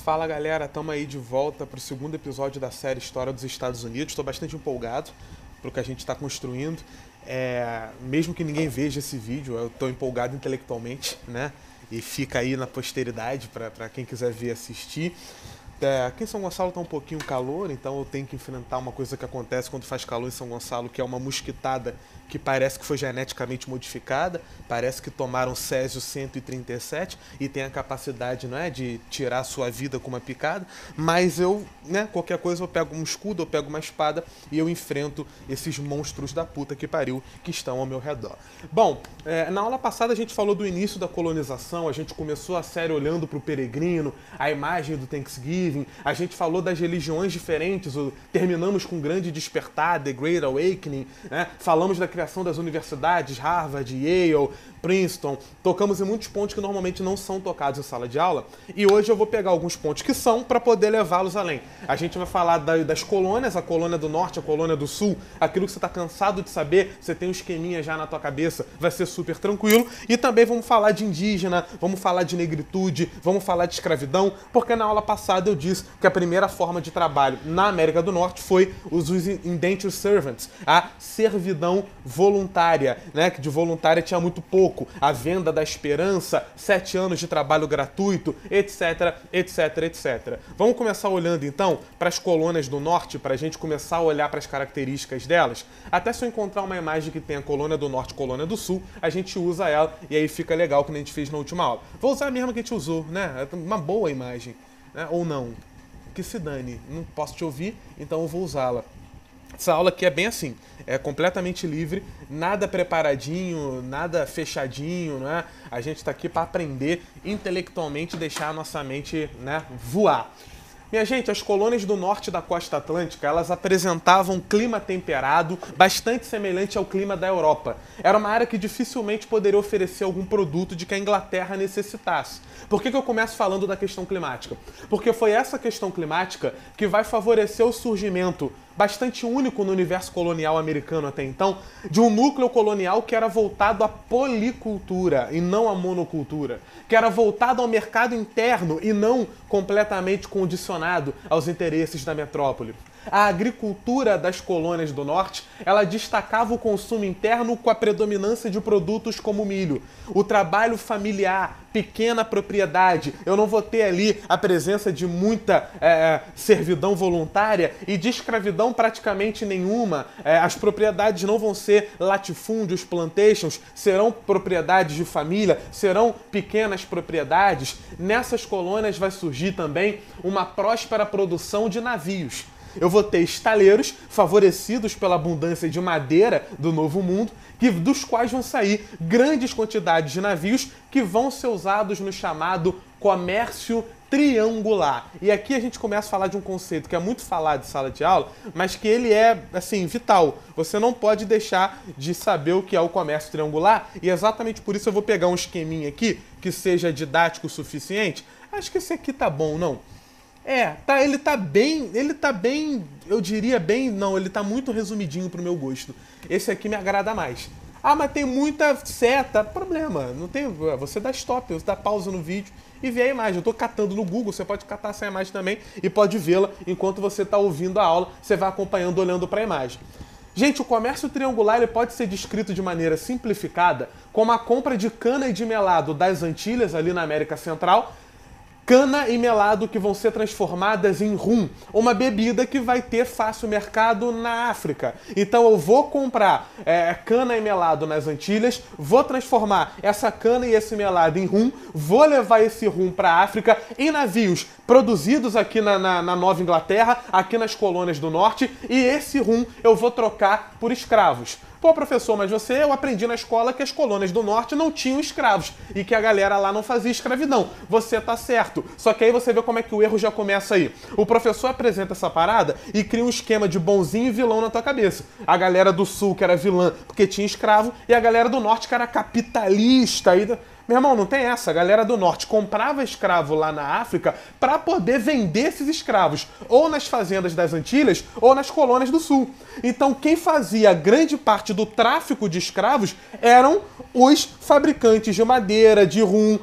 Fala galera, estamos aí de volta para o segundo episódio da série História dos Estados Unidos. Estou bastante empolgado para o que a gente está construindo. Mesmo que ninguém veja esse vídeo, eu estou empolgado intelectualmente, né? E fica aí na posteridade para quem quiser ver assistir. Aqui em São Gonçalo está um pouquinho calor, então eu tenho que enfrentar uma coisa que acontece quando faz calor em São Gonçalo, que é uma mosquitada que parece que foi geneticamente modificada, parece que tomaram Césio 137 e tem a capacidade, não é, de tirar a sua vida com uma picada, mas eu, né, qualquer coisa eu pego um escudo, eu pego uma espada e eu enfrento esses monstros da puta que pariu que estão ao meu redor. Bom, na aula passada a gente falou do início da colonização, a gente começou a série olhando para o peregrino, a imagem do Thanksgiving, a gente falou das religiões diferentes, terminamos com o grande despertar, The Great Awakening, né? Falamos da criação das universidades, Harvard, Yale, Princeton, tocamos em muitos pontos que normalmente não são tocados em sala de aula, e hoje eu vou pegar alguns pontos que são para poder levá-los além. A gente vai falar das colônias, a colônia do norte, a colônia do sul, aquilo que você está cansado de saber, você tem um esqueminha já na tua cabeça, vai ser super tranquilo, e também vamos falar de indígena, vamos falar de negritude, vamos falar de escravidão, porque na aula passada eu disse que a primeira forma de trabalho na América do Norte foi os indentured servants, a servidão voluntária, né, que de voluntária tinha muito pouco, a venda da esperança, 7 anos de trabalho gratuito, etc, etc, etc. Vamos começar olhando então para as colônias do norte, para a gente começar a olhar para as características delas. Até se eu encontrar uma imagem que tem a colônia do norte e colônia do sul, a gente usa ela e aí fica legal, que a gente fez na última aula. Vou usar a mesma que a gente usou, né? É uma boa imagem, né? Ou não. Que se dane, não posso te ouvir, então eu vou usá-la. Essa aula aqui é bem assim, é completamente livre, nada preparadinho, nada fechadinho, né? A gente está aqui para aprender intelectualmente e deixar a nossa mente, né, voar. Minha gente, as colônias do norte da costa atlântica, elas apresentavam um clima temperado, bastante semelhante ao clima da Europa. Era uma área que dificilmente poderia oferecer algum produto de que a Inglaterra necessitasse. Por que eu começo falando da questão climática? Porque foi essa questão climática que vai favorecer o surgimento bastante único no universo colonial americano até então, de um núcleo colonial que era voltado à policultura e não à monocultura, que era voltado ao mercado interno e não completamente condicionado aos interesses da metrópole. A agricultura das colônias do norte, ela destacava o consumo interno com a predominância de produtos como milho. O trabalho familiar, pequena propriedade, eu não vou ter ali a presença de muita servidão voluntária e de escravidão praticamente nenhuma. As propriedades não vão ser latifúndios, plantations, serão propriedades de família, serão pequenas propriedades. Nessas colônias vai surgir também uma próspera produção de navios. Eu vou ter estaleiros favorecidos pela abundância de madeira do Novo Mundo, dos quais vão sair grandes quantidades de navios que vão ser usados no chamado comércio triangular. E aqui a gente começa a falar de um conceito que é muito falado em sala de aula, mas que ele é, assim, vital. Você não pode deixar de saber o que é o comércio triangular, e exatamente por isso eu vou pegar um esqueminha aqui que seja didático o suficiente. Acho que esse aqui tá bom, não? Ele tá bem, eu diria bem, não, ele tá muito resumidinho pro meu gosto. Esse aqui me agrada mais. Ah, mas tem muita seta, problema, não tem, você dá stop, você dá pausa no vídeo e vê a imagem. Eu tô catando no Google, você pode catar essa imagem também e pode vê-la enquanto você tá ouvindo a aula, você vai acompanhando, olhando pra imagem. Gente, o comércio triangular ele pode ser descrito de maneira simplificada como a compra de cana e de melado das Antilhas, ali na América Central, cana e melado que vão ser transformadas em rum, uma bebida que vai ter fácil mercado na África. Então eu vou comprar cana e melado nas Antilhas, vou transformar essa cana e esse melado em rum, vou levar esse rum para a África em navios produzidos aqui na Nova Inglaterra, aqui nas colônias do norte, e esse rum eu vou trocar por escravos. Pô, professor, mas eu aprendi na escola que as colônias do norte não tinham escravos e que a galera lá não fazia escravidão. Você tá certo. Só que aí você vê como é que o erro já começa aí. O professor apresenta essa parada e cria um esquema de bonzinho e vilão na tua cabeça. A galera do sul que era vilã porque tinha escravo e a galera do norte que era capitalista. Meu irmão, não tem essa. A galera do norte comprava escravo lá na África para poder vender esses escravos, ou nas fazendas das Antilhas, ou nas colônias do sul. Então, quem fazia grande parte do tráfico de escravos eram os fabricantes de madeira, de rum,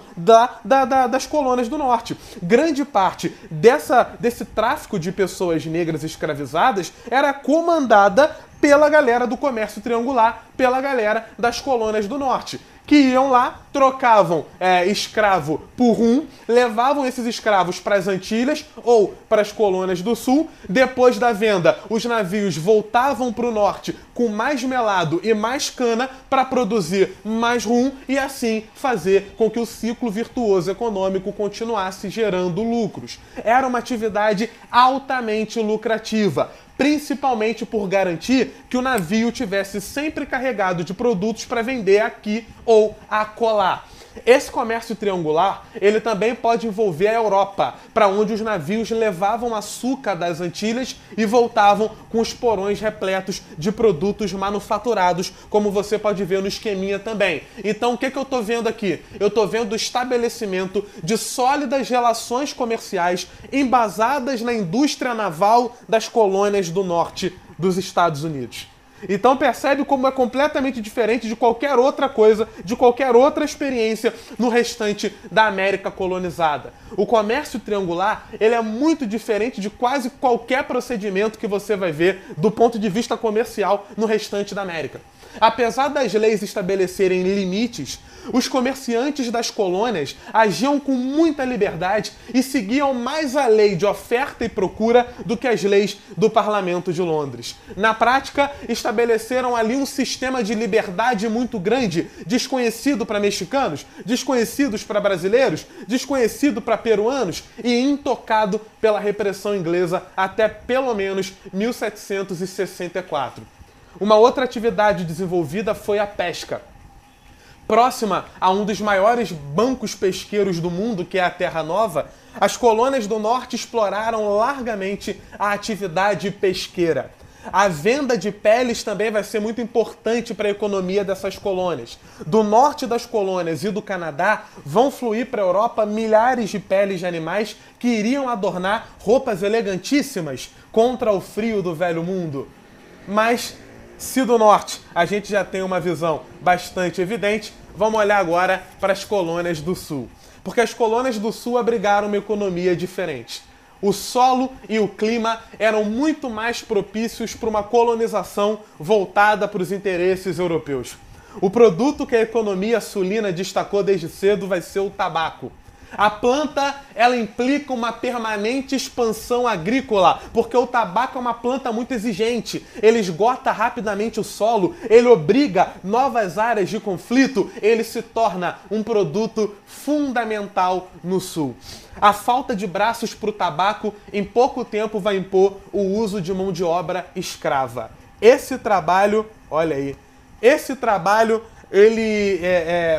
das colônias do norte. Grande parte desse tráfico de pessoas negras escravizadas era comandada pela galera do comércio triangular, pela galera das colônias do norte, que iam lá, trocavam escravo por rum, levavam esses escravos para as Antilhas ou para as colônias do sul. Depois da venda, os navios voltavam para o norte com mais melado e mais cana para produzir mais rum e assim fazer com que o ciclo virtuoso econômico continuasse gerando lucros. Era uma atividade altamente lucrativa, principalmente por garantir que o navio tivesse sempre carregado de produtos para vender aqui ou acolá. Esse comércio triangular, ele também pode envolver a Europa, para onde os navios levavam açúcar das Antilhas e voltavam com os porões repletos de produtos manufaturados, como você pode ver no esqueminha também. Então, o que eu estou vendo aqui? Eu estou vendo o estabelecimento de sólidas relações comerciais embasadas na indústria naval das colônias do norte dos Estados Unidos. Então percebe como é completamente diferente de qualquer outra coisa, de qualquer outra experiência no restante da América colonizada. O comércio triangular, ele é muito diferente de quase qualquer procedimento que você vai ver do ponto de vista comercial no restante da América. Apesar das leis estabelecerem limites, os comerciantes das colônias agiam com muita liberdade e seguiam mais a lei de oferta e procura do que as leis do Parlamento de Londres. Na prática, estabeleceram ali um sistema de liberdade muito grande, desconhecido para mexicanos, desconhecidos para brasileiros, desconhecido para peruanos e intocado pela repressão inglesa até pelo menos 1764. Uma outra atividade desenvolvida foi a pesca. Próxima a um dos maiores bancos pesqueiros do mundo, que é a Terra Nova, as colônias do norte exploraram largamente a atividade pesqueira. A venda de peles também vai ser muito importante para a economia dessas colônias. Do norte das colônias e do Canadá vão fluir para a Europa milhares de peles de animais que iriam adornar roupas elegantíssimas contra o frio do velho mundo. Mas se do norte a gente já tem uma visão bastante evidente, vamos olhar agora para as colônias do sul. Porque as colônias do sul abrigaram uma economia diferente. O solo e o clima eram muito mais propícios para uma colonização voltada para os interesses europeus. O produto que a economia sulina destacou desde cedo vai ser o tabaco. A planta, ela implica uma permanente expansão agrícola, porque o tabaco é uma planta muito exigente. Ele esgota rapidamente o solo, ele obriga novas áreas de conflito, ele se torna um produto fundamental no sul. A falta de braços para o tabaco, em pouco tempo, vai impor o uso de mão de obra escrava. Esse trabalho, olha aí, esse trabalho ele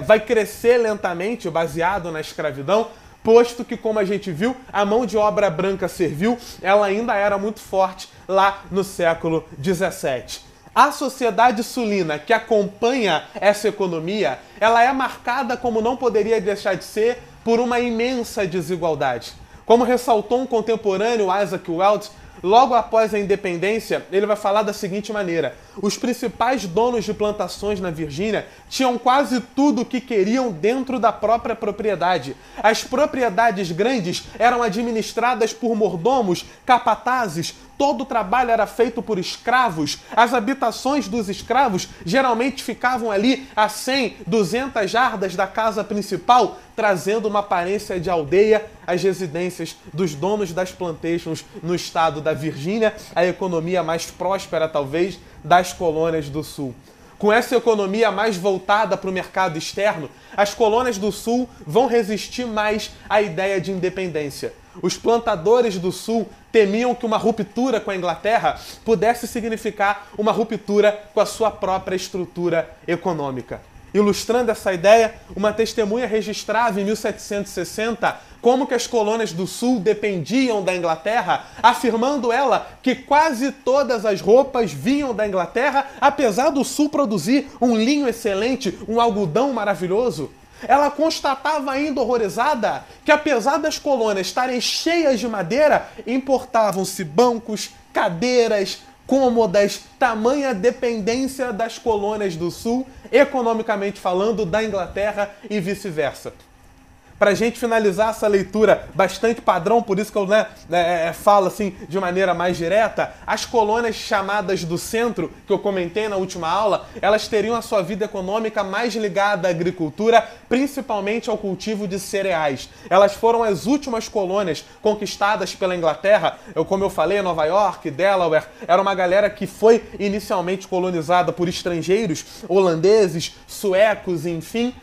vai crescer lentamente, baseado na escravidão, posto que, como a gente viu, a mão de obra branca servil, ela ainda era muito forte lá no século XVII. A sociedade sulina que acompanha essa economia, ela é marcada, como não poderia deixar de ser, por uma imensa desigualdade. Como ressaltou um contemporâneo, Isaac Wells, logo após a independência, ele vai falar da seguinte maneira: os principais donos de plantações na Virgínia tinham quase tudo o que queriam dentro da própria propriedade. As propriedades grandes eram administradas por mordomos, capatazes, todo o trabalho era feito por escravos. As habitações dos escravos geralmente ficavam ali a 100, 200 jardas da casa principal, trazendo uma aparência de aldeia às residências dos donos das plantations no estado da Virgínia, a economia mais próspera, talvez, das colônias do sul. Com essa economia mais voltada para o mercado externo, as colônias do sul vão resistir mais à ideia de independência. Os plantadores do sul temiam que uma ruptura com a Inglaterra pudesse significar uma ruptura com a sua própria estrutura econômica. Ilustrando essa ideia, uma testemunha registrava em 1760 como que as colônias do sul dependiam da Inglaterra, afirmando ela que quase todas as roupas vinham da Inglaterra, apesar do sul produzir um linho excelente, um algodão maravilhoso. Ela constatava ainda horrorizada que, apesar das colônias estarem cheias de madeira, importavam-se bancos, cadeiras, cômodas, tamanha dependência das colônias do sul, economicamente falando, da Inglaterra e vice-versa. Pra gente finalizar essa leitura bastante padrão, por isso que eu falo assim de maneira mais direta, as colônias chamadas do centro, que eu comentei na última aula, elas teriam a sua vida econômica mais ligada à agricultura, principalmente ao cultivo de cereais. Elas foram as últimas colônias conquistadas pela Inglaterra, como eu falei, Nova York, Delaware, era uma galera que foi inicialmente colonizada por estrangeiros, holandeses, suecos, enfim,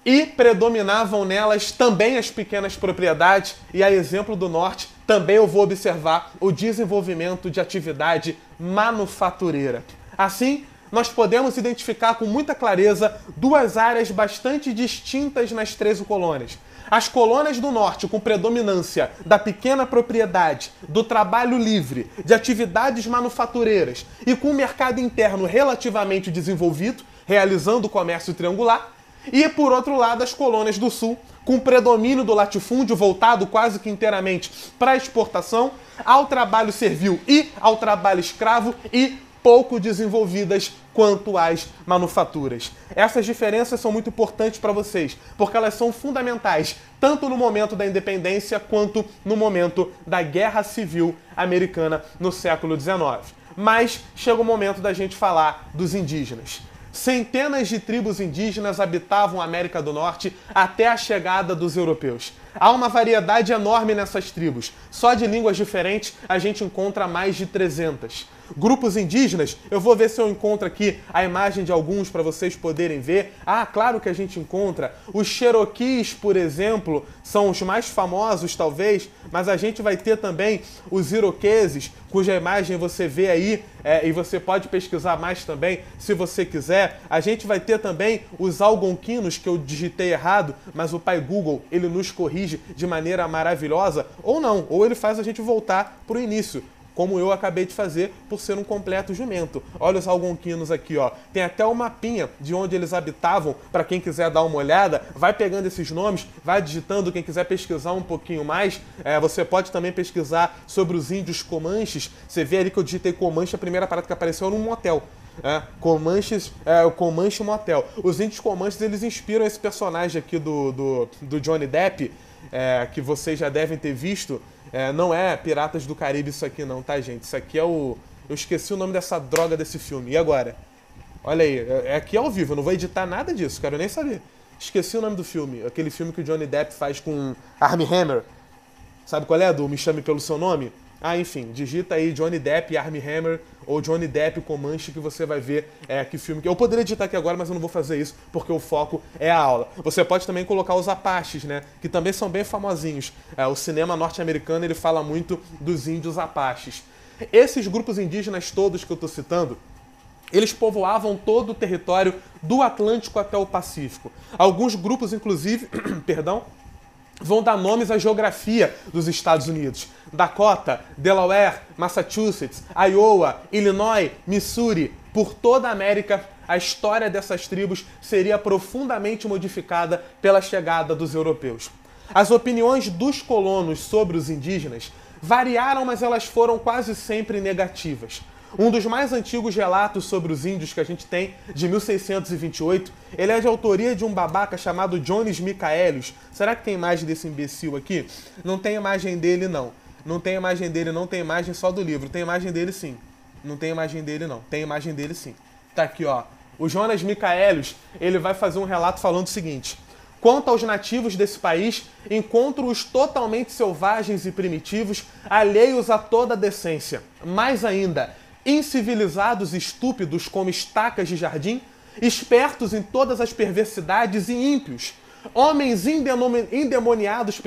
e predominavam nelas também as pequenas propriedades, e a exemplo do norte, também eu vou observar o desenvolvimento de atividade manufatureira. Assim, nós podemos identificar com muita clareza duas áreas bastante distintas nas 13 colônias. As colônias do norte, com predominância da pequena propriedade, do trabalho livre, de atividades manufatureiras e com um mercado interno relativamente desenvolvido, realizando o comércio triangular. E, por outro lado, as colônias do sul, com predomínio do latifúndio voltado quase que inteiramente para a exportação, ao trabalho servil e ao trabalho escravo e pouco desenvolvidas quanto às manufaturas. Essas diferenças são muito importantes para vocês, porque elas são fundamentais tanto no momento da independência quanto no momento da Guerra Civil Americana no século XIX. Mas chega o momento da gente falar dos indígenas. Centenas de tribos indígenas habitavam a América do Norte até a chegada dos europeus. Há uma variedade enorme nessas tribos. Só de línguas diferentes a gente encontra mais de 300. Grupos indígenas, eu vou ver se eu encontro aqui a imagem de alguns para vocês poderem ver. Ah, claro que a gente encontra. Os Cherokees, por exemplo, são os mais famosos talvez, mas a gente vai ter também os Iroqueses, cuja imagem você vê aí, e você pode pesquisar mais também, se você quiser. A gente vai ter também os Algonquinos, que eu digitei errado, mas o pai Google, ele nos corrige de maneira maravilhosa, ou não, ou ele faz a gente voltar para o início, como eu acabei de fazer por ser um completo jumento. Olha os algonquinos aqui, ó. Tem até o mapinha de onde eles habitavam, para quem quiser dar uma olhada. Vai pegando esses nomes, vai digitando, quem quiser pesquisar um pouquinho mais. Você pode também pesquisar sobre os índios Comanches. Você vê ali que eu digitei Comanche, a primeira parada que apareceu era um motel. O Comanche Motel. Os índios Comanches, eles inspiram esse personagem aqui do Johnny Depp, que vocês já devem ter visto. Não é Piratas do Caribe isso aqui não, tá, gente? Isso aqui é o... Eu esqueci o nome dessa droga desse filme. E agora? Olha aí, aqui ao vivo, eu não vou editar nada disso, quero nem saber. Esqueci o nome do filme, aquele filme que o Johnny Depp faz com Armie Hammer. Sabe qual é? Do Me Chame Pelo Seu Nome? Ah, enfim, digita aí Johnny Depp e Armie Hammer, ou Johnny Depp Comanche, que você vai ver que filme que... Eu poderia digitar aqui agora, mas eu não vou fazer isso, porque o foco é a aula. Você pode também colocar os Apaches, né? Que também são bem famosinhos. O cinema norte-americano, ele fala muito dos índios Apaches. Esses grupos indígenas todos que eu estou citando, eles povoavam todo o território do Atlântico até o Pacífico. Alguns grupos, inclusive, vão dar nomes à geografia dos Estados Unidos. Dakota, Delaware, Massachusetts, Iowa, Illinois, Missouri. Por toda a América, a história dessas tribos seria profundamente modificada pela chegada dos europeus. As opiniões dos colonos sobre os indígenas variaram, mas elas foram quase sempre negativas. Um dos mais antigos relatos sobre os índios que a gente tem, de 1628, ele é de autoria de um babaca chamado Jones Michaelius. Será que tem imagem desse imbecil aqui? Não tem imagem dele, não. Não tem imagem dele, não tem imagem só do livro. Tem imagem dele, sim. Não tem imagem dele, não. Tem imagem dele, sim. Tá aqui, ó. O Jonas Michaelius, ele vai fazer um relato falando o seguinte: quanto aos nativos desse país, encontro-os totalmente selvagens e primitivos, alheios a toda decência. Mais ainda, incivilizados e estúpidos como estacas de jardim, espertos em todas as perversidades e ímpios, homens endemoniados,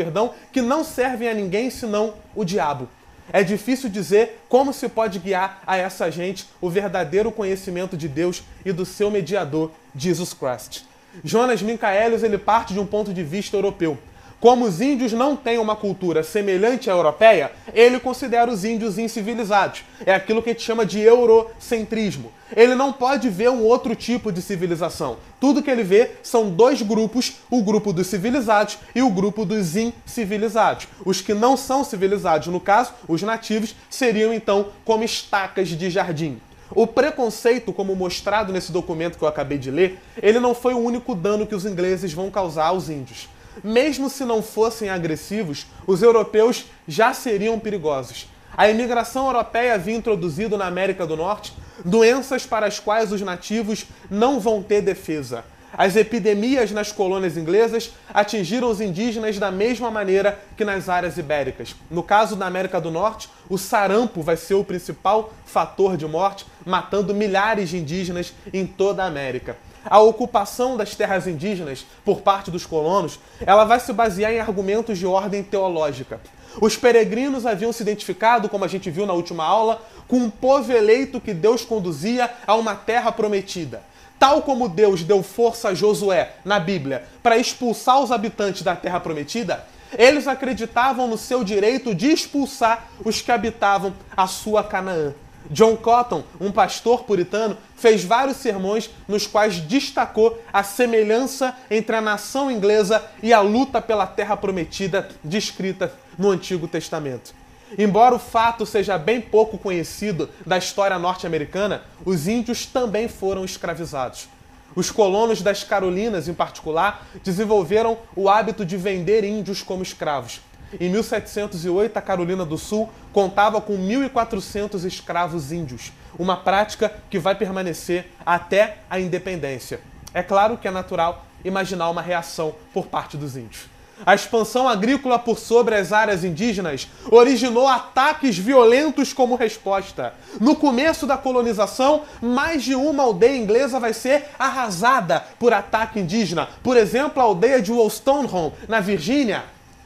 que não servem a ninguém senão o diabo. É difícil dizer como se pode guiar a essa gente o verdadeiro conhecimento de Deus e do seu mediador, Jesus Christ. Jonas Michaelius, ele parte de um ponto de vista europeu. Como os índios não têm uma cultura semelhante à europeia, ele considera os índios incivilizados. É aquilo que a gente chama de eurocentrismo. Ele não pode ver um outro tipo de civilização. Tudo que ele vê são dois grupos, o grupo dos civilizados e o grupo dos incivilizados. Os que não são civilizados, no caso, os nativos, seriam então como estacas de jardim. O preconceito, como mostrado nesse documento que eu acabei de ler, ele não foi o único dano que os ingleses vão causar aos índios. Mesmo se não fossem agressivos, os europeus já seriam perigosos. A imigração europeia havia introduzido na América do Norte doenças para as quais os nativos não vão ter defesa. As epidemias nas colônias inglesas atingiram os indígenas da mesma maneira que nas áreas ibéricas. No caso da América do Norte, o sarampo vai ser o principal fator de morte, matando milhares de indígenas em toda a América. A ocupação das terras indígenas por parte dos colonos, ela vai se basear em argumentos de ordem teológica. Os peregrinos haviam se identificado, como a gente viu na última aula, com um povo eleito que Deus conduzia a uma terra prometida. Tal como Deus deu força a Josué, na Bíblia, para expulsar os habitantes da terra prometida, eles acreditavam no seu direito de expulsar os que habitavam a sua Canaã. John Cotton, um pastor puritano, fez vários sermões nos quais destacou a semelhança entre a nação inglesa e a luta pela terra prometida descrita no Antigo Testamento. Embora o fato seja bem pouco conhecido da história norte-americana, os índios também foram escravizados. Os colonos das Carolinas, em particular, desenvolveram o hábito de vender índios como escravos. Em 1708, a Carolina do Sul contava com 1.400 escravos índios, uma prática que vai permanecer até a independência. É claro que é natural imaginar uma reação por parte dos índios. A expansão agrícola por sobre as áreas indígenas originou ataques violentos como resposta. No começo da colonização, mais de uma aldeia inglesa vai ser arrasada por ataque indígena. Por exemplo, a aldeia de Wollstonecraft, na Virgínia.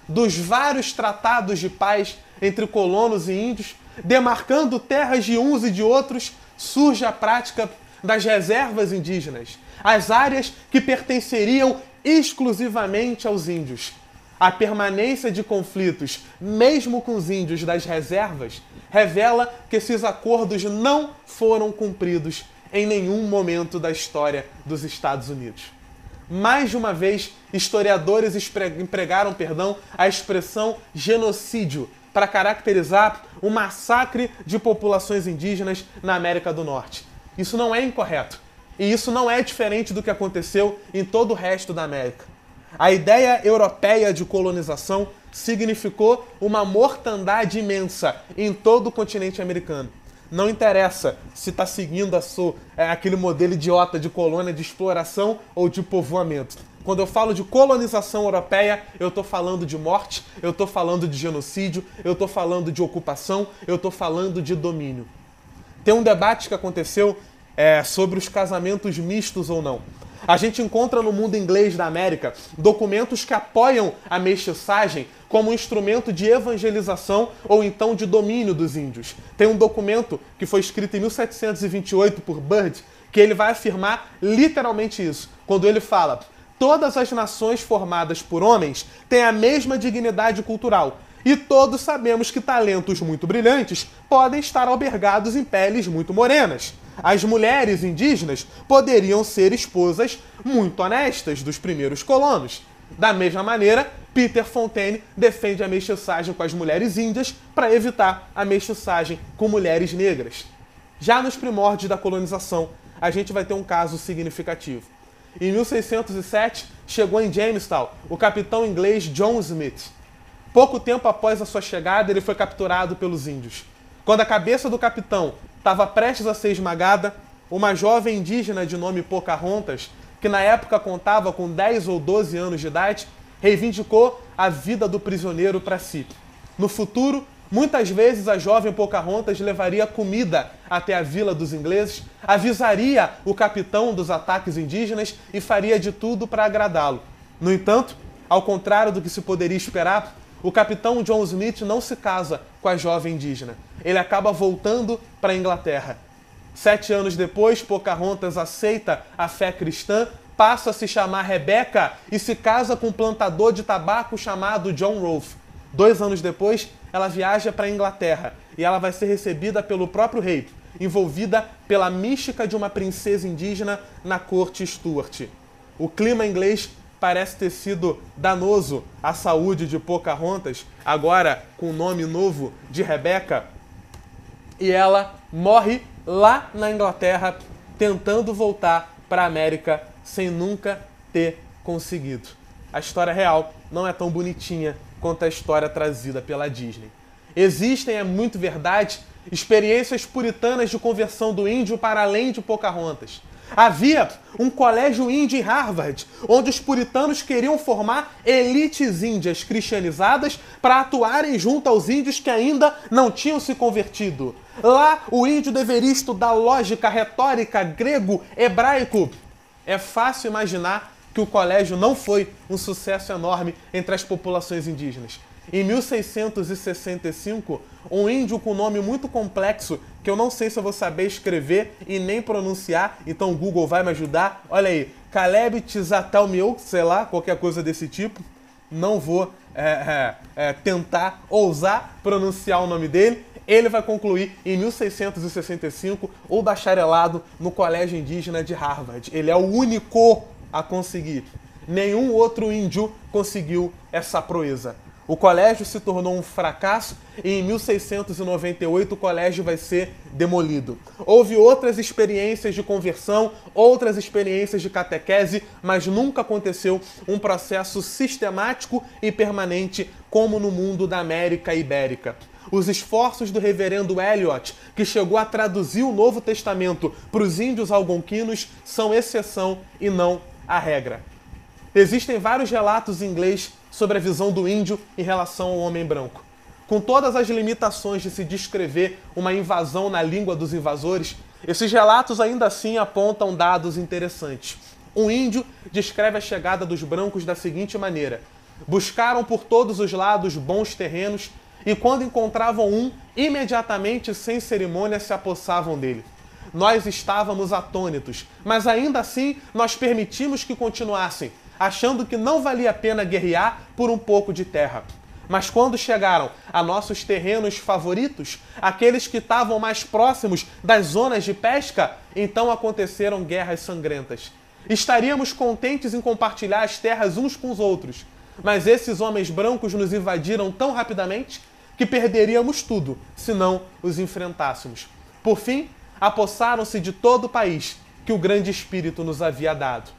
Dos vários tratados de paz entre colonos e índios, demarcando terras de uns e de outros, surge a prática das reservas indígenas, as áreas que pertenceriam exclusivamente aos índios. A permanência de conflitos, mesmo com os índios das reservas, revela que esses acordos não foram cumpridos em nenhum momento da história dos Estados Unidos. Mais de uma vez, historiadores empregaram a expressão genocídio para caracterizar o massacre de populações indígenas na América do Norte. Isso não é incorreto. E isso não é diferente do que aconteceu em todo o resto da América. A ideia europeia de colonização significou uma mortandade imensa em todo o continente americano. Não interessa se está seguindo aquele modelo idiota de colônia de exploração ou de povoamento. Quando eu falo de colonização europeia, eu estou falando de morte, eu estou falando de genocídio, eu estou falando de ocupação, eu estou falando de domínio. Tem um debate que aconteceu sobre os casamentos mistos ou não. A gente encontra no mundo inglês da América documentos que apoiam a mestiçagem como um instrumento de evangelização ou então de domínio dos índios. Tem um documento que foi escrito em 1728 por Byrd, que ele vai afirmar literalmente isso, quando ele fala: todas as nações formadas por homens têm a mesma dignidade cultural, e todos sabemos que talentos muito brilhantes podem estar albergados em peles muito morenas. As mulheres indígenas poderiam ser esposas muito honestas dos primeiros colonos. Da mesma maneira, Peter Fontaine defende a mestiçagem com as mulheres índias para evitar a mestiçagem com mulheres negras. Já nos primórdios da colonização, a gente vai ter um caso significativo. Em 1607, chegou em Jamestown o capitão inglês John Smith. Pouco tempo após a sua chegada, ele foi capturado pelos índios. Quando a cabeça do capitão estava prestes a ser esmagada, uma jovem indígena de nome Pocahontas, que na época contava com 10 ou 12 anos de idade, reivindicou a vida do prisioneiro para si. No futuro, muitas vezes a jovem Pocahontas levaria comida até a vila dos ingleses, avisaria o capitão dos ataques indígenas e faria de tudo para agradá-lo. No entanto, ao contrário do que se poderia esperar, o capitão John Smith não se casa com a jovem indígena. Ele acaba voltando para a Inglaterra. 7 anos depois, Pocahontas aceita a fé cristã, passa a se chamar Rebecca e se casa com um plantador de tabaco chamado John Rolfe. 2 anos depois, ela viaja para a Inglaterra e ela vai ser recebida pelo próprio rei, envolvida pela mística de uma princesa indígena na corte Stuart. O clima inglês parece ter sido danoso à saúde de Pocahontas, agora com o nome novo de Rebecca, e ela morre lá na Inglaterra tentando voltar para a América sem nunca ter conseguido. A história real não é tão bonitinha quanto a história trazida pela Disney. Existem, é muito verdade, experiências puritanas de conversão do índio para além de Pocahontas. Havia um colégio índio em Harvard, onde os puritanos queriam formar elites índias cristianizadas para atuarem junto aos índios que ainda não tinham se convertido. Lá, o índio deveria estudar lógica, retórica, grego, hebraico. É fácil imaginar que o colégio não foi um sucesso enorme entre as populações indígenas. Em 1665, um índio com nome muito complexo, que eu não sei se eu vou saber escrever e nem pronunciar, então o Google vai me ajudar. Olha aí, Caleb Tzatelmiou, sei lá, qualquer coisa desse tipo. Não vou tentar ousar pronunciar o nome dele. Ele vai concluir em 1665 o bacharelado no Colégio Indígena de Harvard. Ele é o único a conseguir. Nenhum outro índio conseguiu essa proeza. O colégio se tornou um fracasso e em 1698 o colégio vai ser demolido. Houve outras experiências de conversão, outras experiências de catequese, mas nunca aconteceu um processo sistemático e permanente como no mundo da América Ibérica. Os esforços do reverendo Eliot, que chegou a traduzir o Novo Testamento para os índios algonquinos, são exceção e não a regra. Existem vários relatos em inglês sobre a visão do índio em relação ao homem branco. Com todas as limitações de se descrever uma invasão na língua dos invasores, esses relatos ainda assim apontam dados interessantes. Um índio descreve a chegada dos brancos da seguinte maneira: buscaram por todos os lados bons terrenos e quando encontravam um, imediatamente sem cerimônia se apossavam dele. Nós estávamos atônitos, mas ainda assim nós permitimos que continuassem, achando que não valia a pena guerrear por um pouco de terra. Mas quando chegaram a nossos terrenos favoritos, aqueles que estavam mais próximos das zonas de pesca, então aconteceram guerras sangrentas. Estaríamos contentes em compartilhar as terras uns com os outros, mas esses homens brancos nos invadiram tão rapidamente que perderíamos tudo se não os enfrentássemos. Por fim, apossaram-se de todo o país que o grande Espírito nos havia dado.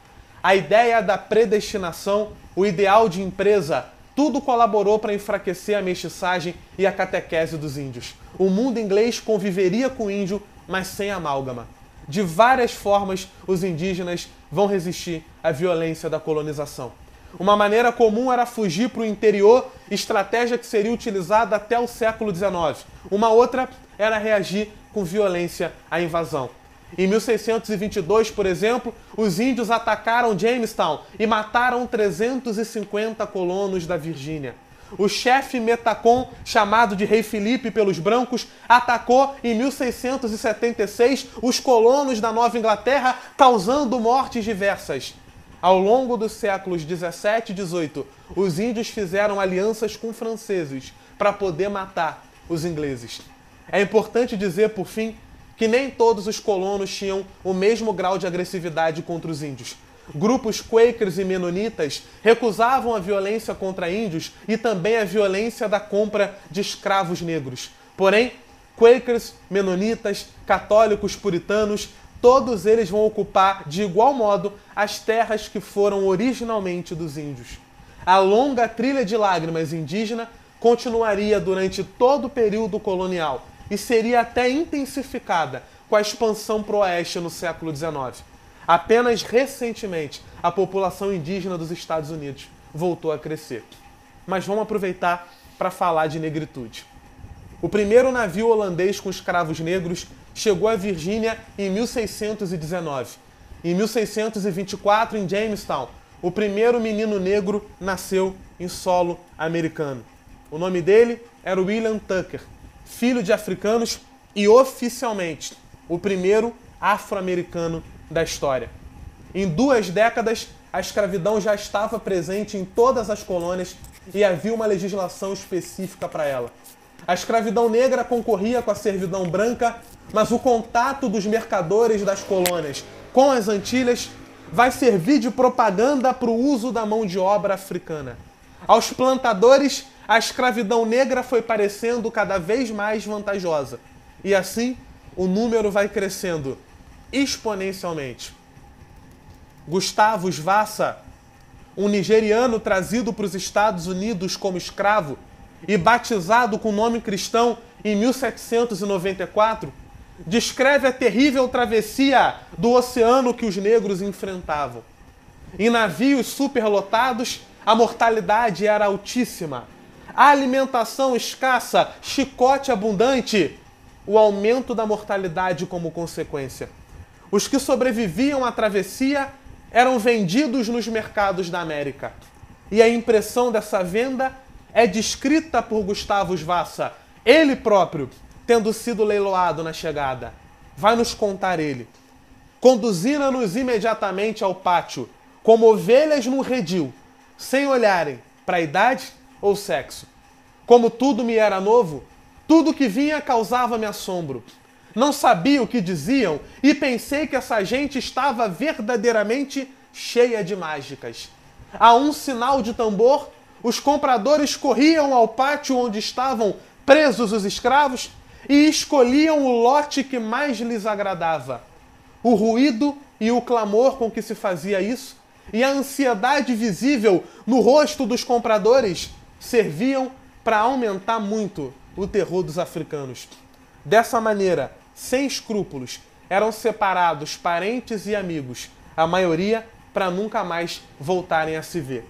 A ideia da predestinação, o ideal de empresa, tudo colaborou para enfraquecer a mestiçagem e a catequese dos índios. O mundo inglês conviveria com o índio, mas sem amálgama. De várias formas, os indígenas vão resistir à violência da colonização. Uma maneira comum era fugir para o interior, estratégia que seria utilizada até o século XIX. Uma outra era reagir com violência à invasão. Em 1622, por exemplo, os índios atacaram Jamestown e mataram 350 colonos da Virgínia. O chefe Metacom, chamado de Rei Felipe pelos brancos, atacou em 1676 os colonos da Nova Inglaterra, causando mortes diversas. Ao longo dos séculos 17 e 18, os índios fizeram alianças com franceses para poder matar os ingleses. É importante dizer, por fim, que nem todos os colonos tinham o mesmo grau de agressividade contra os índios. Grupos quakers e menonitas recusavam a violência contra índios e também a violência da compra de escravos negros. Porém, quakers, menonitas, católicos, puritanos, todos eles vão ocupar de igual modo as terras que foram originalmente dos índios. A longa trilha de lágrimas indígena continuaria durante todo o período colonial e seria até intensificada com a expansão para o oeste no século XIX. Apenas recentemente, a população indígena dos Estados Unidos voltou a crescer. Mas vamos aproveitar para falar de negritude. O primeiro navio holandês com escravos negros chegou à Virgínia em 1619. Em 1624, em Jamestown, o primeiro menino negro nasceu em solo americano. O nome dele era William Tucker, filho de africanos e oficialmente o primeiro afro-americano da história. Em 2 décadas, a escravidão já estava presente em todas as colônias e havia uma legislação específica para ela. A escravidão negra concorria com a servidão branca, mas o contato dos mercadores das colônias com as Antilhas vai servir de propaganda para o uso da mão de obra africana. Aos plantadores, a escravidão negra foi parecendo cada vez mais vantajosa. E assim, o número vai crescendo exponencialmente. Gustavus Vassa, um nigeriano trazido para os Estados Unidos como escravo e batizado com nome cristão em 1794, descreve a terrível travessia do oceano que os negros enfrentavam. Em navios superlotados, a mortalidade era altíssima. A alimentação escassa, chicote abundante, o aumento da mortalidade como consequência. Os que sobreviviam à travessia eram vendidos nos mercados da América. E a impressão dessa venda é descrita por Gustavus Vassa, ele próprio, tendo sido leiloado na chegada. Vai nos contar ele. Conduzindo-nos imediatamente ao pátio, como ovelhas num redil, sem olharem para a idade ou sexo. Como tudo me era novo, tudo que vinha causava-me assombro. Não sabia o que diziam e pensei que essa gente estava verdadeiramente cheia de mágicas. A um sinal de tambor, os compradores corriam ao pátio onde estavam presos os escravos e escolhiam o lote que mais lhes agradava. O ruído e o clamor com que se fazia isso e a ansiedade visível no rosto dos compradores serviam para aumentar muito o terror dos africanos. Dessa maneira, sem escrúpulos, eram separados parentes e amigos, a maioria para nunca mais voltarem a se ver.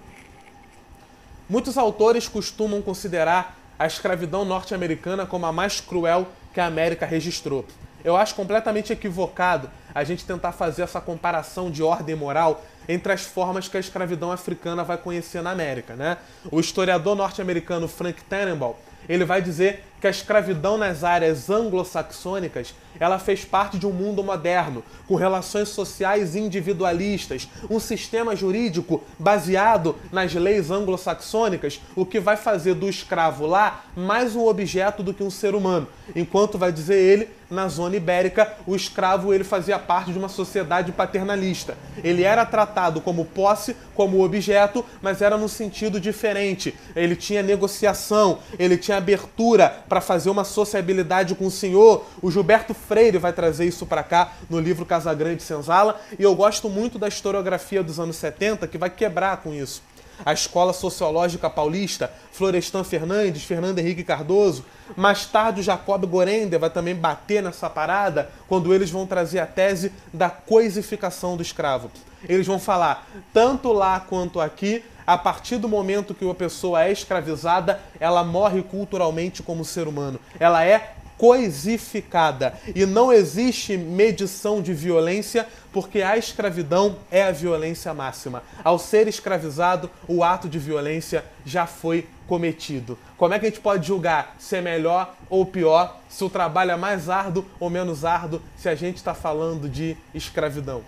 Muitos autores costumam considerar a escravidão norte-americana como a mais cruel que a América registrou. Eu acho completamente equivocado a gente tentar fazer essa comparação de ordem moral entre as formas que a escravidão africana vai conhecer na América, né? O historiador norte-americano Frank Tannenbaum, ele vai dizer que a escravidão nas áreas anglo-saxônicas, ela fez parte de um mundo moderno, com relações sociais individualistas, um sistema jurídico baseado nas leis anglo-saxônicas, o que vai fazer do escravo lá mais um objeto do que um ser humano. Enquanto, vai dizer ele, na zona ibérica, o escravo ele fazia parte de uma sociedade paternalista. Ele era tratado como posse, como objeto, mas era num sentido diferente. Ele tinha negociação, ele tinha abertura para fazer uma sociabilidade com o senhor. O Gilberto Freire vai trazer isso para cá no livro Casagrande Senzala, e eu gosto muito da historiografia dos anos 70, que vai quebrar com isso. A Escola Sociológica Paulista, Florestan Fernandes, Fernando Henrique Cardoso, mais tarde o Jacob Gorender vai também bater nessa parada quando eles vão trazer a tese da coisificação do escravo. Eles vão falar, tanto lá quanto aqui, a partir do momento que uma pessoa é escravizada, ela morre culturalmente como ser humano. Ela é coisificada. E não existe medição de violência, porque a escravidão é a violência máxima. Ao ser escravizado, o ato de violência já foi cometido. Como é que a gente pode julgar se é melhor ou pior, se o trabalho é mais árduo ou menos árduo, se a gente está falando de escravidão?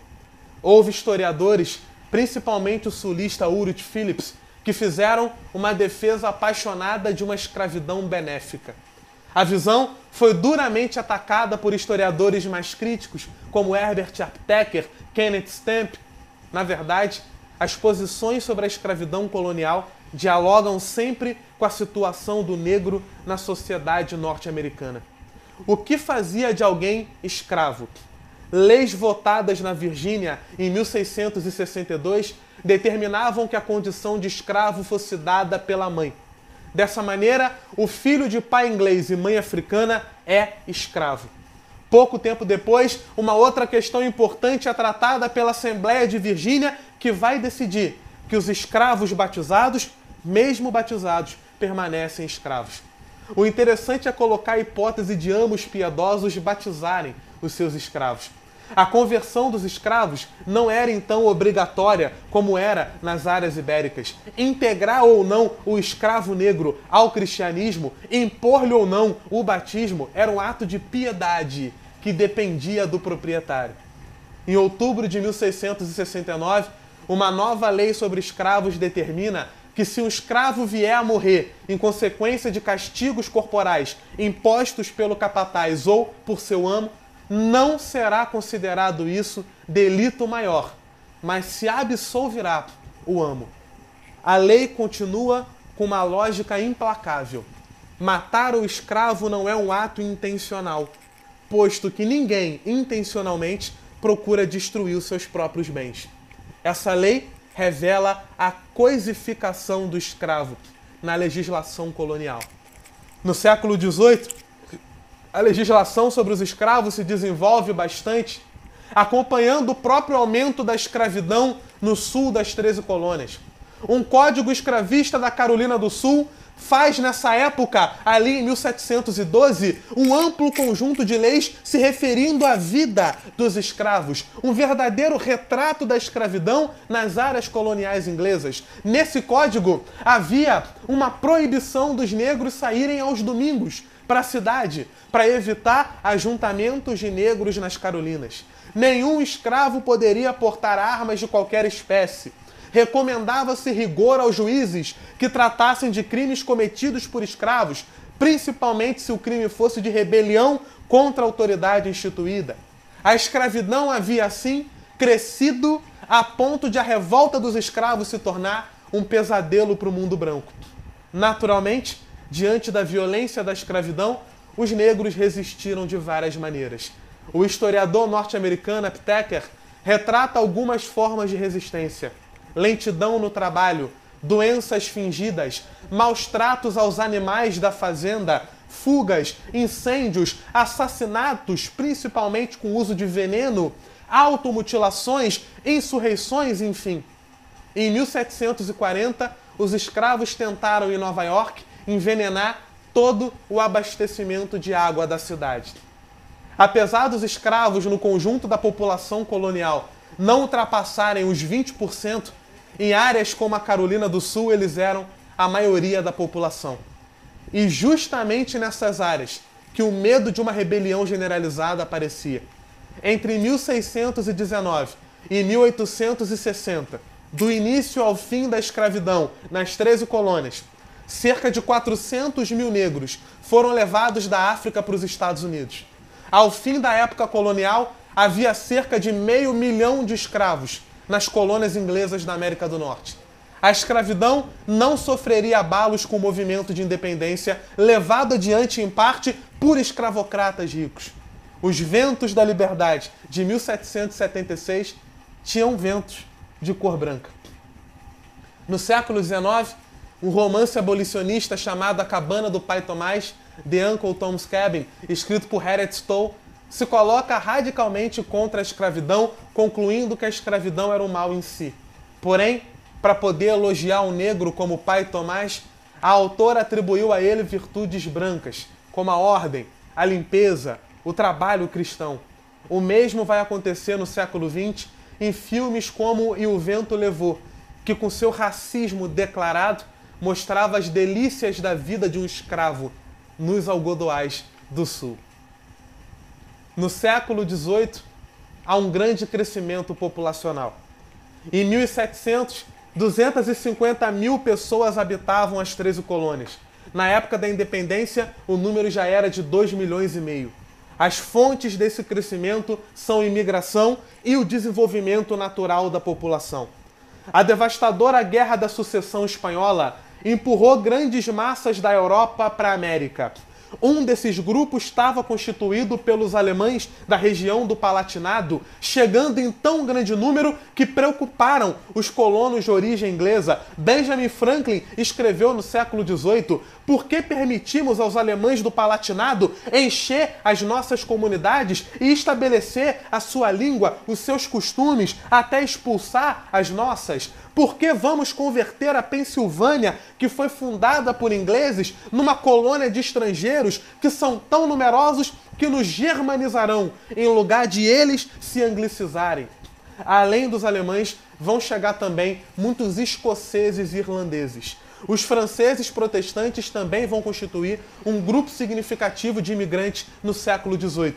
Houve historiadores, principalmente o sulista Ulrich Phillips, que fizeram uma defesa apaixonada de uma escravidão benéfica. A visão foi duramente atacada por historiadores mais críticos, como Herbert Aptheker, Kenneth Stamp. Na verdade, as posições sobre a escravidão colonial dialogam sempre com a situação do negro na sociedade norte-americana. O que fazia de alguém escravo? Leis votadas na Virgínia em 1662 determinavam que a condição de escravo fosse dada pela mãe. Dessa maneira, o filho de pai inglês e mãe africana é escravo. Pouco tempo depois, uma outra questão importante é tratada pela Assembleia de Virgínia, que vai decidir que os escravos batizados, mesmo batizados, permanecem escravos. O interessante é colocar a hipótese de ambos piedosos batizarem os seus escravos. A conversão dos escravos não era então obrigatória, como era nas áreas ibéricas. Integrar ou não o escravo negro ao cristianismo, impor-lhe ou não o batismo, era um ato de piedade que dependia do proprietário. Em outubro de 1669, uma nova lei sobre escravos determina que se um escravo vier a morrer em consequência de castigos corporais impostos pelo capataz ou por seu amo, não será considerado isso delito maior, mas se absolverá o amo. A lei continua com uma lógica implacável. Matar o escravo não é um ato intencional, posto que ninguém intencionalmente procura destruir os seus próprios bens. Essa lei revela a coisificação do escravo na legislação colonial. No século XVIII, a legislação sobre os escravos se desenvolve bastante, acompanhando o próprio aumento da escravidão no sul das 13 colônias. Um código escravista da Carolina do Sul faz nessa época, ali em 1712, um amplo conjunto de leis se referindo à vida dos escravos, um verdadeiro retrato da escravidão nas áreas coloniais inglesas. Nesse código havia uma proibição dos negros saírem aos domingos para a cidade, para evitar ajuntamentos de negros nas Carolinas. Nenhum escravo poderia portar armas de qualquer espécie. Recomendava-se rigor aos juízes que tratassem de crimes cometidos por escravos, principalmente se o crime fosse de rebelião contra a autoridade instituída. A escravidão havia, assim, crescido a ponto de a revolta dos escravos se tornar um pesadelo para o mundo branco. Naturalmente, diante da violência da escravidão, os negros resistiram de várias maneiras. O historiador norte-americano Aptheker retrata algumas formas de resistência: lentidão no trabalho, doenças fingidas, maus tratos aos animais da fazenda, fugas, incêndios, assassinatos, principalmente com uso de veneno, automutilações, insurreições, enfim. Em 1740, os escravos tentaram em Nova York envenenar todo o abastecimento de água da cidade. Apesar dos escravos no conjunto da população colonial não ultrapassarem os 20%, em áreas como a Carolina do Sul eles eram a maioria da população. E justamente nessas áreas que o medo de uma rebelião generalizada aparecia. Entre 1619 e 1860, do início ao fim da escravidão nas 13 colônias, cerca de 400 mil negros foram levados da África para os Estados Unidos. Ao fim da época colonial, havia cerca de 500 mil de escravos nas colônias inglesas da América do Norte. A escravidão não sofreria abalos com o movimento de independência levado adiante em parte por escravocratas ricos. Os ventos da liberdade de 1776 tinham ventos de cor branca. No século XIX, um romance abolicionista chamado A Cabana do Pai Tomás, The Uncle Tom's Cabin, escrito por Harriet Stowe, se coloca radicalmente contra a escravidão, concluindo que a escravidão era um mal em si. Porém, para poder elogiar o negro como Pai Tomás, a autora atribuiu a ele virtudes brancas, como a ordem, a limpeza, o trabalho cristão. O mesmo vai acontecer no século XX em filmes como E o Vento Levou, que com seu racismo declarado mostrava as delícias da vida de um escravo nos algodoais do Sul. No século XVIII, há um grande crescimento populacional. Em 1700, 250 mil pessoas habitavam as 13 colônias. Na época da independência, o número já era de 2,5 milhões. As fontes desse crescimento são a imigração e o desenvolvimento natural da população. A devastadora Guerra da Sucessão Espanhola empurrou grandes massas da Europa para a América. Um desses grupos estava constituído pelos alemães da região do Palatinado, chegando em tão grande número que preocuparam os colonos de origem inglesa. Benjamin Franklin escreveu no século XVIII: por que permitimos aos alemães do Palatinado encher as nossas comunidades e estabelecer a sua língua, os seus costumes, até expulsar as nossas? Por que vamos converter a Pensilvânia, que foi fundada por ingleses, numa colônia de estrangeiros que são tão numerosos que nos germanizarão, em lugar de eles se anglicizarem? Além dos alemães, vão chegar também muitos escoceses e irlandeses. Os franceses protestantes também vão constituir um grupo significativo de imigrantes no século XVIII.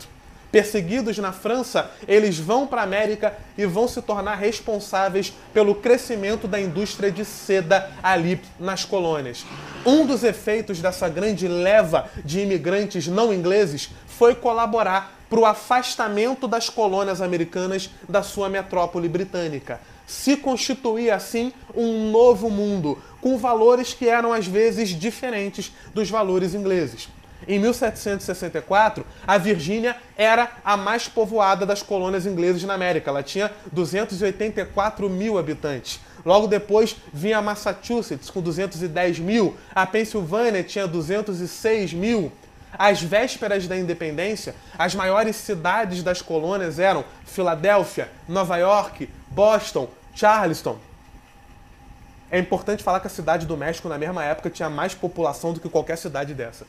Perseguidos na França, eles vão para a América e vão se tornar responsáveis pelo crescimento da indústria de seda ali nas colônias. Um dos efeitos dessa grande leva de imigrantes não ingleses foi colaborar para o afastamento das colônias americanas da sua metrópole britânica. Se constituía assim um novo mundo, com valores que eram às vezes diferentes dos valores ingleses. Em 1764, a Virgínia era a mais povoada das colônias inglesas na América. Ela tinha 284 mil habitantes. Logo depois vinha a Massachusetts com 210 mil. A Pensilvânia tinha 206 mil. Às vésperas da independência, as maiores cidades das colônias eram Filadélfia, Nova York, Boston, Charleston. É importante falar que a cidade do México, na mesma época, tinha mais população do que qualquer cidade dessa.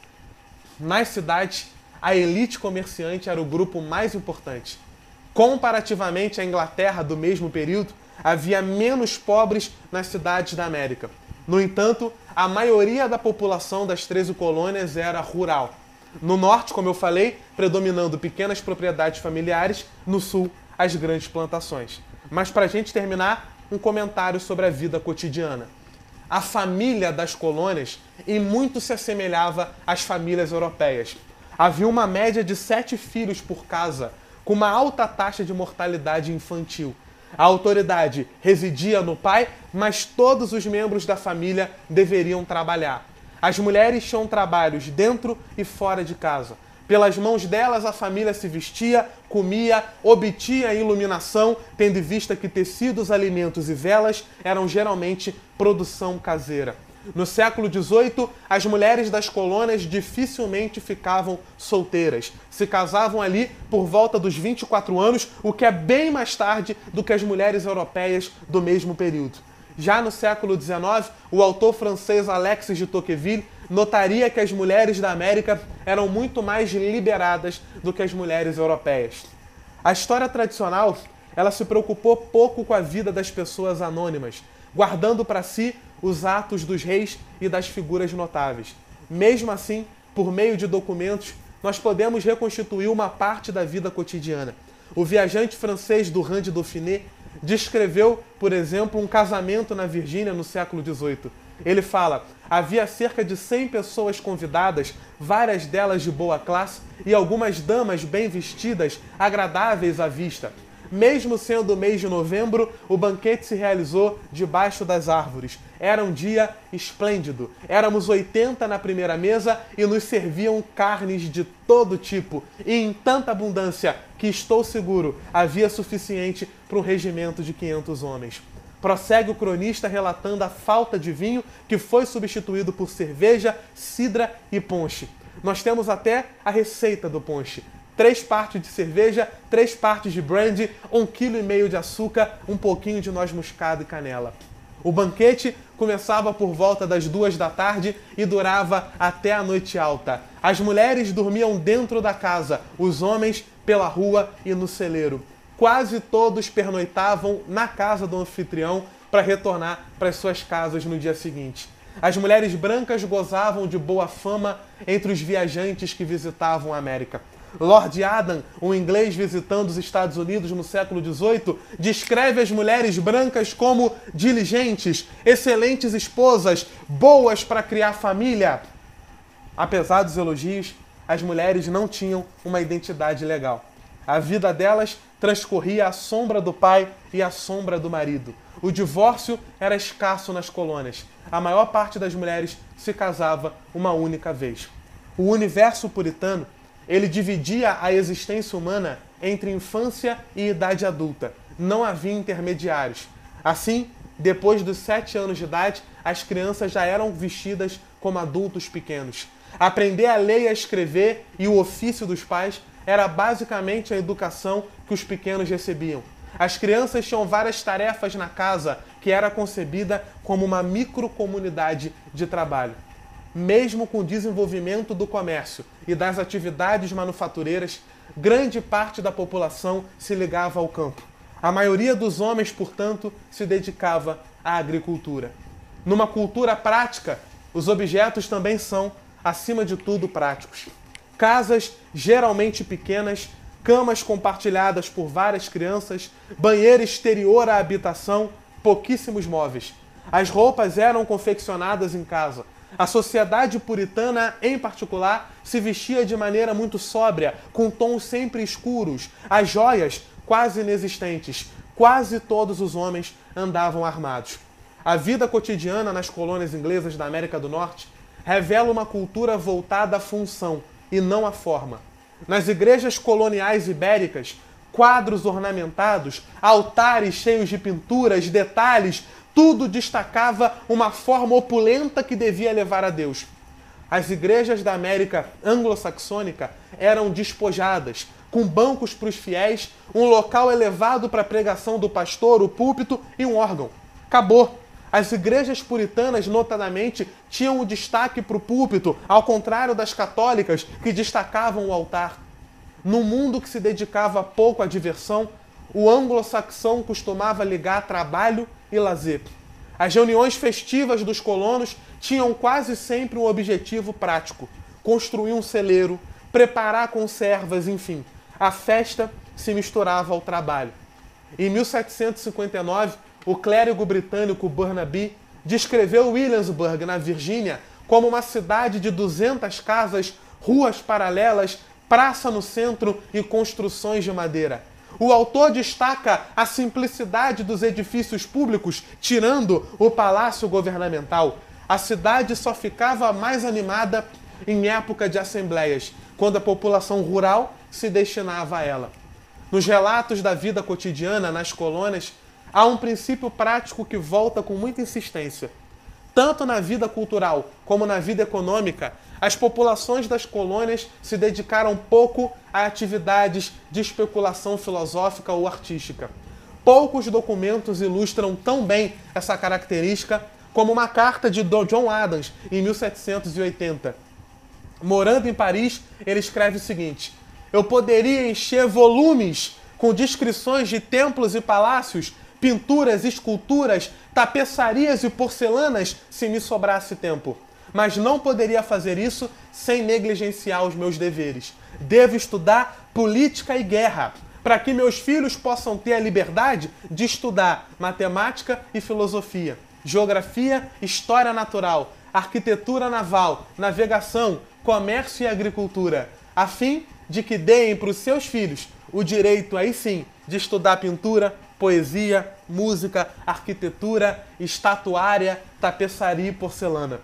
Nas cidades, a elite comerciante era o grupo mais importante. Comparativamente à Inglaterra do mesmo período, havia menos pobres nas cidades da América. No entanto, a maioria da população das 13 colônias era rural. No norte, como eu falei, predominando pequenas propriedades familiares, no sul, as grandes plantações. Mas para a gente terminar, um comentário sobre a vida cotidiana. A família das colônias em muito se assemelhava às famílias europeias. Havia uma média de 7 filhos por casa, com uma alta taxa de mortalidade infantil. A autoridade residia no pai, mas todos os membros da família deveriam trabalhar. As mulheres tinham trabalhos dentro e fora de casa. Pelas mãos delas, a família se vestia, comia, obtinha iluminação, tendo em vista que tecidos, alimentos e velas eram geralmente produção caseira. No século XVIII, as mulheres das colônias dificilmente ficavam solteiras. Se casavam ali por volta dos 24 anos, o que é bem mais tarde do que as mulheres europeias do mesmo período. Já no século XIX, o autor francês Alexis de Tocqueville notaria que as mulheres da América eram muito mais liberadas do que as mulheres europeias. A história tradicional, ela se preocupou pouco com a vida das pessoas anônimas, guardando para si os atos dos reis e das figuras notáveis. Mesmo assim, por meio de documentos, nós podemos reconstituir uma parte da vida cotidiana. O viajante francês Durand de Dauphiné descreveu, por exemplo, um casamento na Virgínia no século XVIII. Ele fala: havia cerca de 100 pessoas convidadas, várias delas de boa classe, e algumas damas bem vestidas, agradáveis à vista. Mesmo sendo o mês de novembro, o banquete se realizou debaixo das árvores. Era um dia esplêndido. Éramos 80 na primeira mesa e nos serviam carnes de todo tipo. E em tanta abundância que, estou seguro, havia suficiente para um regimento de 500 homens. Prossegue o cronista relatando a falta de vinho, que foi substituído por cerveja, cidra e ponche. Nós temos até a receita do ponche. 3 partes de cerveja, 3 partes de brandy, 1,5 kg de açúcar, um pouquinho de noz moscada e canela. O banquete começava por volta das 2 da tarde e durava até a noite alta. As mulheres dormiam dentro da casa, os homens pela rua e no celeiro. Quase todos pernoitavam na casa do anfitrião para retornar para as suas casas no dia seguinte. As mulheres brancas gozavam de boa fama entre os viajantes que visitavam a América. Lord Adam, um inglês visitando os Estados Unidos no século XVIII, descreve as mulheres brancas como diligentes, excelentes esposas, boas para criar família. Apesar dos elogios, as mulheres não tinham uma identidade legal. A vida delas transcorria à sombra do pai e à sombra do marido. O divórcio era escasso nas colônias. A maior parte das mulheres se casava uma única vez. O universo puritano, ele dividia a existência humana entre infância e idade adulta. Não havia intermediários. Assim, depois dos 7 anos de idade, as crianças já eram vestidas como adultos pequenos. Aprender a ler e a escrever e o ofício dos pais era basicamente a educação que os pequenos recebiam. As crianças tinham várias tarefas na casa, que era concebida como uma microcomunidade de trabalho. Mesmo com o desenvolvimento do comércio e das atividades manufatureiras, grande parte da população se ligava ao campo. A maioria dos homens, portanto, se dedicava à agricultura. Numa cultura prática, os objetos também são, acima de tudo, práticos. Casas geralmente pequenas, camas compartilhadas por várias crianças, banheiro exterior à habitação, pouquíssimos móveis. As roupas eram confeccionadas em casa. A sociedade puritana, em particular, se vestia de maneira muito sóbria, com tons sempre escuros, as joias quase inexistentes. Quase todos os homens andavam armados. A vida cotidiana nas colônias inglesas da América do Norte revela uma cultura voltada à função e não à forma. Nas igrejas coloniais ibéricas, quadros ornamentados, altares cheios de pinturas, detalhes, tudo destacava uma forma opulenta que devia levar a Deus. As igrejas da América anglo-saxônica eram despojadas, com bancos para os fiéis, um local elevado para a pregação do pastor, o púlpito e um órgão. Acabou. As igrejas puritanas, notadamente, tinham o destaque para o púlpito, ao contrário das católicas, que destacavam o altar. No mundo que se dedicava pouco à diversão, o anglo-saxão costumava ligar trabalho e lazer. As reuniões festivas dos colonos tinham quase sempre um objetivo prático: construir um celeiro, preparar conservas, enfim. A festa se misturava ao trabalho. Em 1759, o clérigo britânico Burnaby descreveu Williamsburg, na Virgínia, como uma cidade de 200 casas, ruas paralelas, praça no centro e construções de madeira. O autor destaca a simplicidade dos edifícios públicos, tirando o palácio governamental. A cidade só ficava mais animada em época de assembleias, quando a população rural se destinava a ela. Nos relatos da vida cotidiana nas colônias, há um princípio prático que volta com muita insistência. Tanto na vida cultural como na vida econômica, as populações das colônias se dedicaram pouco a atividades de especulação filosófica ou artística. Poucos documentos ilustram tão bem essa característica como uma carta de John Adams, em 1780. Morando em Paris, ele escreve o seguinte: eu poderia encher volumes com descrições de templos e palácios, pinturas, esculturas, tapeçarias e porcelanas se me sobrasse tempo. Mas não poderia fazer isso sem negligenciar os meus deveres. Devo estudar política e guerra, para que meus filhos possam ter a liberdade de estudar matemática e filosofia, geografia, história natural, arquitetura naval, navegação, comércio e agricultura, a fim de que deem para os seus filhos o direito, aí sim, de estudar pintura, poesia, música, arquitetura, estatuária, tapeçaria e porcelana.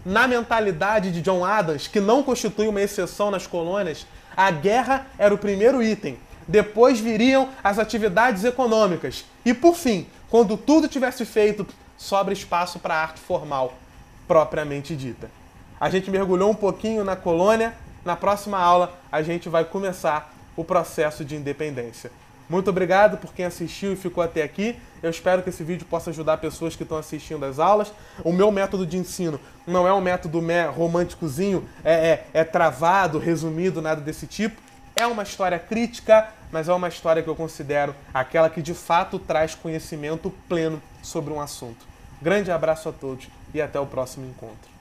Na mentalidade de John Adams, que não constitui uma exceção nas colônias, a guerra era o primeiro item. Depois viriam as atividades econômicas. E, por fim, quando tudo tivesse feito, sobra espaço para a arte formal, propriamente dita. A gente mergulhou um pouquinho na colônia. Na próxima aula, a gente vai começar o processo de independência. Muito obrigado por quem assistiu e ficou até aqui. Eu espero que esse vídeo possa ajudar pessoas que estão assistindo as aulas. O meu método de ensino não é um método românticozinho, travado, resumido, nada desse tipo. É uma história crítica, mas é uma história que eu considero aquela que de fato traz conhecimento pleno sobre um assunto. Grande abraço a todos e até o próximo encontro.